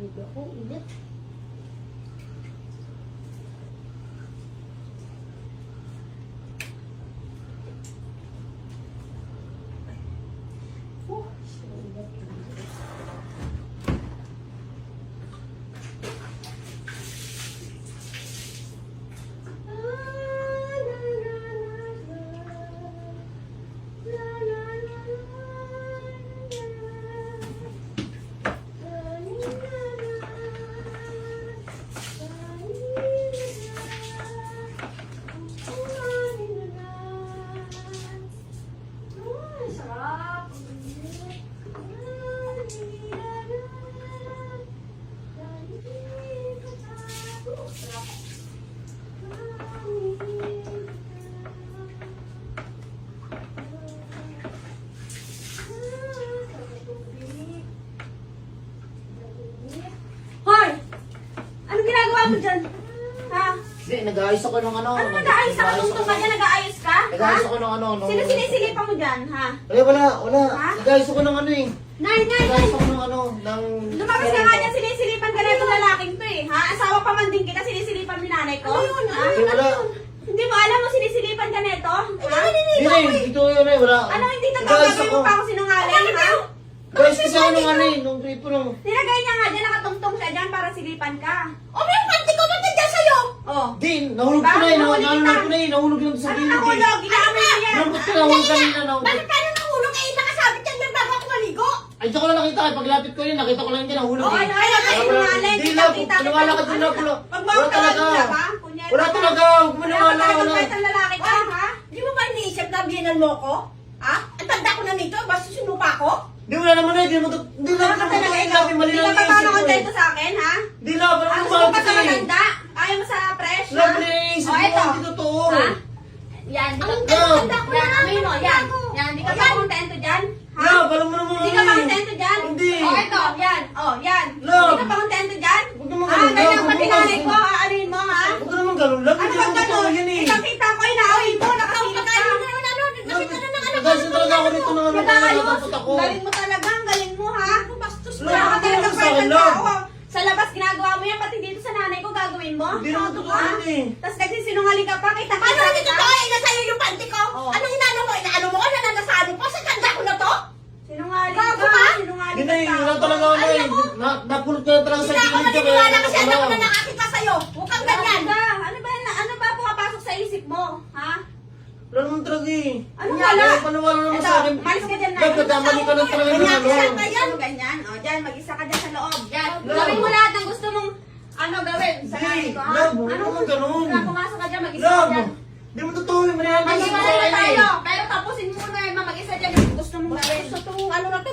Bibig ako, init. Oh, init. Hoy! Anong ginagawa mo dyan? Ha? Hindi, nag-aayos ako ng ano. Ano nag-aayos ka? Tungtong ka dyan, nag-aayos ka? Nag-aayos ako ng ano. Sino sinisilipan mo dyan, ha? Wala. Ha? Nag-aayos ako ng ano eh. Nay! Nag-aayos ako ng ano, ng... Lumabas ka nga dyan, sinisilipan ka na itong lalaking to eh, ha? Asawa pa man din kita, sinisilipan mo nanay ko? Ano yun? Hindi, wala. Hindi mo alam mo sinisilipan ka nito? Ha? Hindi, dito yun eh, wala. Ano hindi totoo? Nag-aayos Gagawin mo pa ako sinungaling, ha? Guys, kasi ako ng ano eh, nung gripo nung... Nilagay niya nga dyan, nakatungtong siya dyan para silipan ka. O, may panty ko ba't nandiyan sa'yo? Oh. Di, nahulog ko na eh, nahulog ko na sa Ano gilid eh. nahulog? Ginamit mo yan. Nahulog ko, nahulog kanina, nahulog. Bakit ka na nahulog? Eh, nakasabit yan yung bago ako maligo. Ay, dito ko lang nakita eh, paglapit ko yun, nakita ko lang hindi nahulog Oh, eh. ano ka sinungaling? Hindi lang, lumalakad din ako. Wala talaga. Wala talaga, huwag mo Wala wala. talaga ang lalaki ka, ha? Di mo ba iniisip na biyanan mo ko? Ha? Ang tanda ko na nito, basta sinupa ko? Di wala naman eh, di lang Ano ka talaga ikaw? mali Hindi lang ka pa yung isip ko eh. kontento sa akin, ha? Di lang, parang Ang gusto mahal mo pa kasi sa eh. maganda? Ayaw mo sa fresh, Wala ha? pa rin yung isip O, ko, eto. hindi totoo. Ha? Yan, di ka Ang Love. tanda ko Yan, na. amoy mo, yan. Yan, di ka pa kontento dyan? Ha? Love, alam mo naman Hindi ka pa eh. kontento dyan? Hindi. O, ito, yan. O, yan. Love. Hindi ka pa kontento dyan? Huwag naman Ha? ganun, Ganyan Love. pati Huwag nanay naman ko, aanin mo, ha? Huwag ka naman ganun, love. Ano Hindi ba naman totoo gano'n? yan eh. Ikakita ko, inaawin mo, nakasilip ka. Love, nag-ayos na talaga ako nito ng ano, Nag-aayos. natatakot ako. Galing mo talaga, ang galing mo, ha? Bastos mo. Love, Wala ka hindi talaga naman sa akin, kwenta Love. tao. Sa labas, ginagawa mo yan, pati dito sa nanay ko, gagawin mo. Hindi naman totoo yan eh. Tapos nagsisinungaling ka pa, kita Paano hindi totoo? Eh, nasa'yo yung panty ko. Oh. Anong inaano mo? Inaano mo ko na nanasano ko? Sa tanda ko na to? Sinungaling Gago ka, ka? sinungaling Hindi na eh, ka. wala talaga ako Ay, eh. ako. Napulot ka na talaga sa Hindi ako gilid ko. maniniwala kasi anak ko na nakakita sa'yo. Huwag kang ganyan. Ano ba pumapasok sa isip mo? Ha? Wala naman talaga eh. Ano Wala, wala? paniwala naman Ito, sa akin. umalis ka dyan na. Love, nagkamali ka lang talaga ng Ganyan, ano. ganyan, ganyan, ganyan. O, dyan, mag-isa ka dyan sa loob. Yan. Gawin mo lahat ng gusto mong gawin sa Hindi, nanay ko, ha? Love, huwag naman ganun. Pumasok ka dyan, mag-isa ka Love, dyan. di mo totoo yung mangyayari sa Mag-iwalay na akin eh. tayo, pero tapusin mo na yung mag-isa dyan yung gusto mong gawin. Sa itong ano na to,